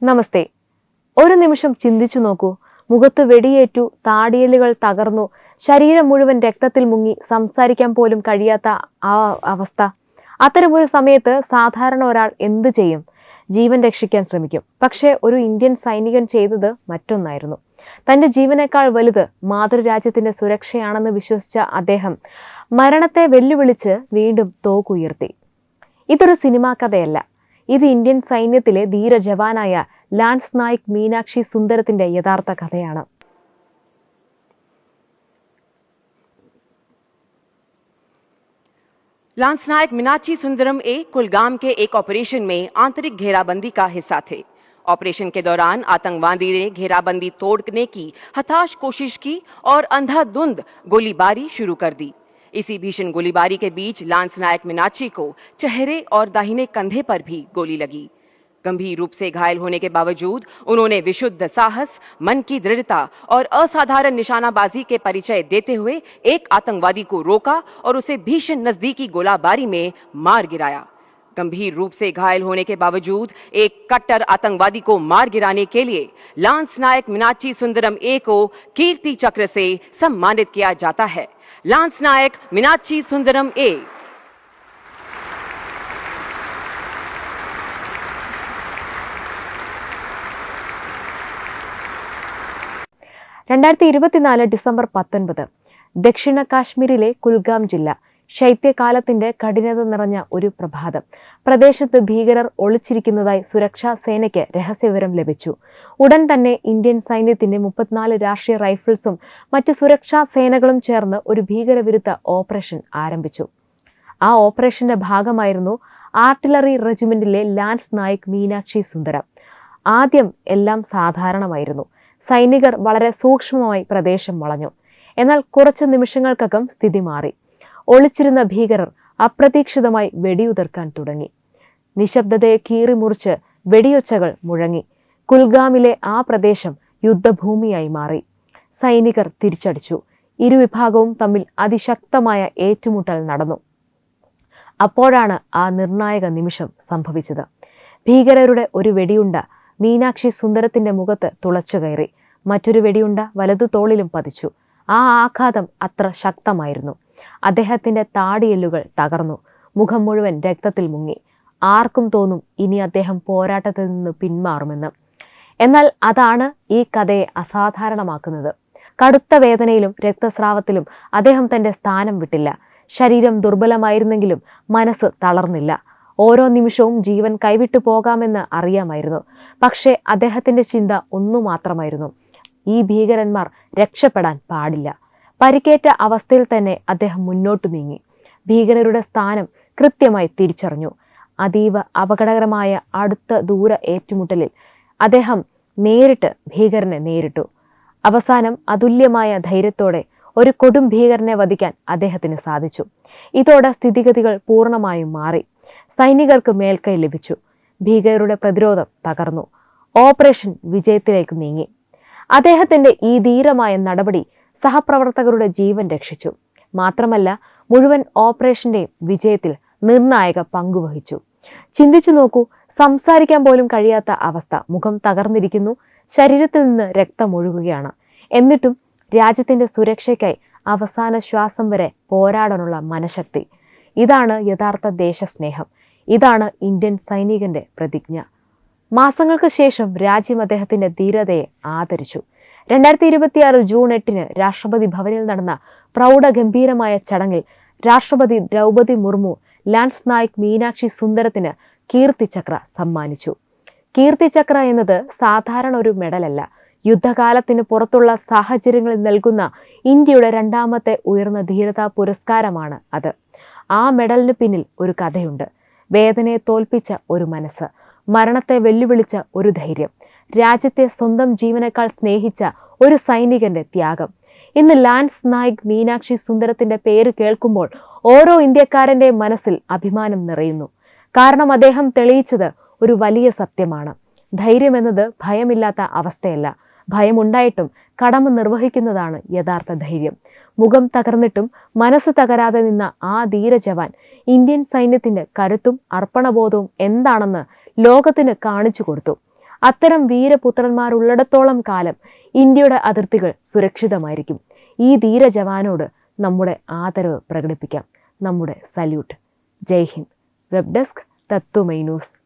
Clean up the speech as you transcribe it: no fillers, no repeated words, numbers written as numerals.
നമസ്തേ. ഒരു നിമിഷം ചിന്തിച്ചു നോക്കൂ. മുഖത്ത് വെടിയേറ്റു, താടിയെല്ലുകൾ തകർന്നു, ശരീരം മുഴുവൻ രക്തത്തിൽ മുങ്ങി, സംസാരിക്കാൻ പോലും കഴിയാത്ത ആ അവസ്ഥ. അത്തരമൊരു സമയത്ത് സാധാരണ ഒരാൾ എന്തു ചെയ്യും? ജീവൻ രക്ഷിക്കാൻ ശ്രമിക്കും. പക്ഷേ ഒരു ഇന്ത്യൻ സൈനികൻ ചെയ്തത് മറ്റൊന്നായിരുന്നു. തന്റെ ജീവനേക്കാൾ വലുത് മാതൃരാജ്യത്തിന്റെ സുരക്ഷയാണെന്ന് വിശ്വസിച്ച അദ്ദേഹം മരണത്തെ വെല്ലുവിളിച്ച് വീണ്ടും തോക്കുയർത്തി. ഇതൊരു സിനിമാ കഥയല്ല. ഇത് ഇന്ത്യൻ സൈന്യത്തിലെ ധീര ജവാനായ ലാൻസ് നായിക് മീനാക്ഷി സുന്ദരത്തിന്റെ യഥാർത്ഥ കഥയാണ്. लांस नायक मीनाक्षी सुंदरम कुलगाम के एक ऑपरेशन में आंतरिक घेराबंदी का हिस्सा थे। ऑपरेशन के दौरान आतंकवादी ने घेराबंदी तोड़ने की हताश कोशिश की और अंधाधुंध गोलीबारी शुरू कर दी। इसी भीषण गोलीबारी के बीच लांस नायक मीनाक्षी को चेहरे और दाहिने कंधे पर भी गोली लगी। गंभीर रूप से घायल होने के बावजूद उन्होंने विशुद्ध साहस, मन की दृढ़ता और असाधारण निशानाबाजी के परिचय देते हुए एक आतंकवादी को रोका और उसे भीषण नजदीकी गोलाबारी में मार गिराया। गंभीर रूप से घायल होने के बावजूद एक कट्टर आतंकवादी को मार गिराने के लिए लांस नायक मीनाक्षी सुंदरम को कीर्ति चक्र से सम्मानित किया जाता है। लांस नायक मीनाक्षी सुंदरम 2024 ഡിസംബർ 19 ദക്ഷിണ കാശ്മീരിലെ കുൽഗാം ജില്ല. ശൈത്യകാലത്തിന്റെ കഠിനത നിറഞ്ഞ ഒരു പ്രഭാതം. പ്രദേശത്ത് ഭീകരർ ഒളിച്ചിരിക്കുന്നതായി സുരക്ഷാ സേനയ്ക്ക് രഹസ്യവിവരം ലഭിച്ചു. ഉടൻ തന്നെ ഇന്ത്യൻ സൈന്യത്തിന്റെ 34 രാഷ്ട്രീയ റൈഫിൾസും മറ്റ് സുരക്ഷാ സേനകളും ചേർന്ന് ഒരു ഭീകരവിരുദ്ധ ഓപ്പറേഷൻ ആരംഭിച്ചു. ആ ഓപ്പറേഷന്റെ ഭാഗമായിരുന്നു ആർട്ടിലറി റെജിമെന്റിലെ ലാൻസ് നായിക് മീനാക്ഷി സുന്ദരം. ആദ്യം എല്ലാം സാധാരണമായിരുന്നു. സൈനികർ വളരെ സൂക്ഷ്മമായി പ്രദേശം വളഞ്ഞു. എന്നാൽ കുറച്ച് നിമിഷങ്ങൾക്കകം സ്ഥിതി മാറി. ഒളിച്ചിരുന്ന ഭീകരർ അപ്രതീക്ഷിതമായി വെടിയുതിർക്കാൻ തുടങ്ങി. നിശബ്ദതയെ കീറിമുറിച്ച് വെടിയൊച്ചകൾ മുഴങ്ങി. കുൽഗാമിലെ ആ പ്രദേശം യുദ്ധഭൂമിയായി മാറി. സൈനികർ തിരിച്ചടിച്ചു. ഇരുവിഭാഗവും തമ്മിൽ അതിശക്തമായ ഏറ്റുമുട്ടൽ നടന്നു. അപ്പോഴാണ് ആ നിർണായക നിമിഷം സംഭവിച്ചത്. ഭീകരരുടെ ഒരു വെടിയുണ്ട മീനാക്ഷി സുന്ദരത്തിന്റെ മുഖത്ത് തുളച്ചു കയറി. മറ്റൊരു വെടിയുണ്ട വലതു തോളിലും പതിച്ചു. ആ ആഘാതം അത്ര ശക്തമായിരുന്നു. അദ്ദേഹത്തിന്റെ താടിയെല്ലുകൾ തകർന്നു. മുഖം മുഴുവൻ രക്തത്തിൽ മുങ്ങി. ആർക്കും തോന്നും ഇനി അദ്ദേഹം പോരാട്ടത്തിൽ നിന്ന് പിന്മാറുമെന്ന്. എന്നാൽ അതാണ് ഈ കഥയെ അസാധാരണമാക്കുന്നത്. കടുത്ത വേദനയിലും രക്തസ്രാവത്തിലും അദ്ദേഹം തന്റെ സ്ഥാനം വിട്ടില്ല. ശരീരം ദുർബലമായിരുന്നെങ്കിലും മനസ്സ് തളർന്നില്ല. ഓരോ നിമിഷവും ജീവൻ കൈവിട്ടു പോകാമെന്ന് അറിയാമായിരുന്നു. പക്ഷേ അദ്ദേഹത്തിന്റെ ചിന്ത ഒന്നു മാത്രമായിരുന്നു: ഈ ഭീകരന്മാർ രക്ഷപ്പെടാൻ പാടില്ല. പരിക്കേറ്റ അവസ്ഥയിൽ തന്നെ അദ്ദേഹം മുന്നോട്ടു നീങ്ങി. ഭീകരരുടെ സ്ഥാനം കൃത്യമായി തിരിച്ചറിഞ്ഞു. അതീവ അപകടകരമായ അടുത്ത ദൂര ഏറ്റുമുട്ടലിൽ അദ്ദേഹം നേരിട്ട് ഭീകരനെ നേരിട്ടു. അവസാനം അതുല്യമായ ധൈര്യത്തോടെ ഒരു കൊടും ഭീകരനെ വധിക്കാൻ അദ്ദേഹത്തിന് സാധിച്ചു. ഇതോടെ സ്ഥിതിഗതികൾ പൂർണ്ണമായും മാറി. സൈനികർക്ക് മേൽക്കൈ ലഭിച്ചു. ഭീകരരുടെ പ്രതിരോധം തകർന്നു. ഓപ്പറേഷൻ വിജയത്തിലേക്ക് നീങ്ങി. അദ്ദേഹത്തിന്റെ ഈ ധീരമായ നടപടി സഹപ്രവർത്തകരുടെ ജീവൻ രക്ഷിച്ചു. മാത്രമല്ല, മുഴുവൻ ഓപ്പറേഷന്റെയും വിജയത്തിൽ നിർണായക പങ്കുവഹിച്ചു. ചിന്തിച്ചു നോക്കൂ. സംസാരിക്കാൻ പോലും കഴിയാത്ത അവസ്ഥ. മുഖം തകർന്നിരിക്കുന്നു. ശരീരത്തിൽ നിന്ന് രക്തമൊഴുകുകയാണ്. എന്നിട്ടും രാജ്യത്തിന്റെ സുരക്ഷയ്ക്കായി അവസാന ശ്വാസം വരെ പോരാടാനുള്ള മനഃശക്തി. ഇതാണ് യഥാർത്ഥ ദേശസ്നേഹം. ഇതാണ് ഇന്ത്യൻ സൈനികന്റെ പ്രതിജ്ഞ. മാസങ്ങൾക്ക് ശേഷം രാജ്യം അദ്ദേഹത്തിന്റെ ധീരതയെ ആദരിച്ചു. 2026 ജൂൺ 8 രാഷ്ട്രപതി ഭവനിൽ നടന്ന പ്രൗഢഗംഭീരമായ ചടങ്ങിൽ രാഷ്ട്രപതി ദ്രൗപദി മുർമു ലാൻസ് നായിക് മീനാക്ഷി സുന്ദരത്തിന് കീർത്തിചക്ര സമ്മാനിച്ചു. കീർത്തിചക്ര എന്നത് സാധാരണ ഒരു മെഡലല്ല. യുദ്ധകാലത്തിന് പുറത്തുള്ള സാഹചര്യങ്ങളിൽ നൽകുന്ന ഇന്ത്യയുടെ രണ്ടാമത്തെ ഉയർന്ന ധീരതാ പുരസ്കാരമാണ് അത്. ആ മെഡലിന് പിന്നിൽ ഒരു കഥയുണ്ട്. വേദനയെ തോൽപ്പിച്ച ഒരു മനസ്സ്, മരണത്തെ വെല്ലുവിളിച്ച ഒരു ധൈര്യം, രാജ്യത്തെ സ്വന്തം ജീവനേക്കാൾ സ്നേഹിച്ച ഒരു സൈനികന്റെ ത്യാഗം. ഇന്ന് ലാൻസ് നായിക് മീനാക്ഷി സുന്ദരത്തിന്റെ പേര് കേൾക്കുമ്പോൾ ഓരോ ഇന്ത്യക്കാരന്റെ മനസ്സിൽ അഭിമാനം നിറയുന്നു. കാരണം അദ്ദേഹം തെളിയിച്ചത് ഒരു വലിയ സത്യമാണ്. ധൈര്യം എന്നത് ഭയമില്ലാത്ത അവസ്ഥയല്ല. ഭയമുണ്ടായിട്ടും കടമ നിർവഹിക്കുന്നതാണ് യഥാർത്ഥ ധൈര്യം. മുഖം തകർന്നിട്ടും മനസ്സ് തകരാതെ നിന്ന ആ ധീര ജവാൻ ഇന്ത്യൻ സൈന്യത്തിന്റെ കരുത്തും അർപ്പണബോധവും എന്താണെന്ന് ലോകത്തിന് കാണിച്ചു കൊടുത്തു. അത്തരം വീരപുത്രന്മാരുള്ളിടത്തോളം കാലം ഇന്ത്യയുടെ അതിർത്തികൾ സുരക്ഷിതമായിരിക്കും. ഈ ധീര ജവാനോട് നമ്മുടെ ആദരവ് പ്രകടിപ്പിക്കാം. നമ്മുടെ സല്യൂട്ട്. ജയ് ഹിന്ദ്. വെബ് ഡെസ്ക് തത്വമൈ ന്യൂസ്.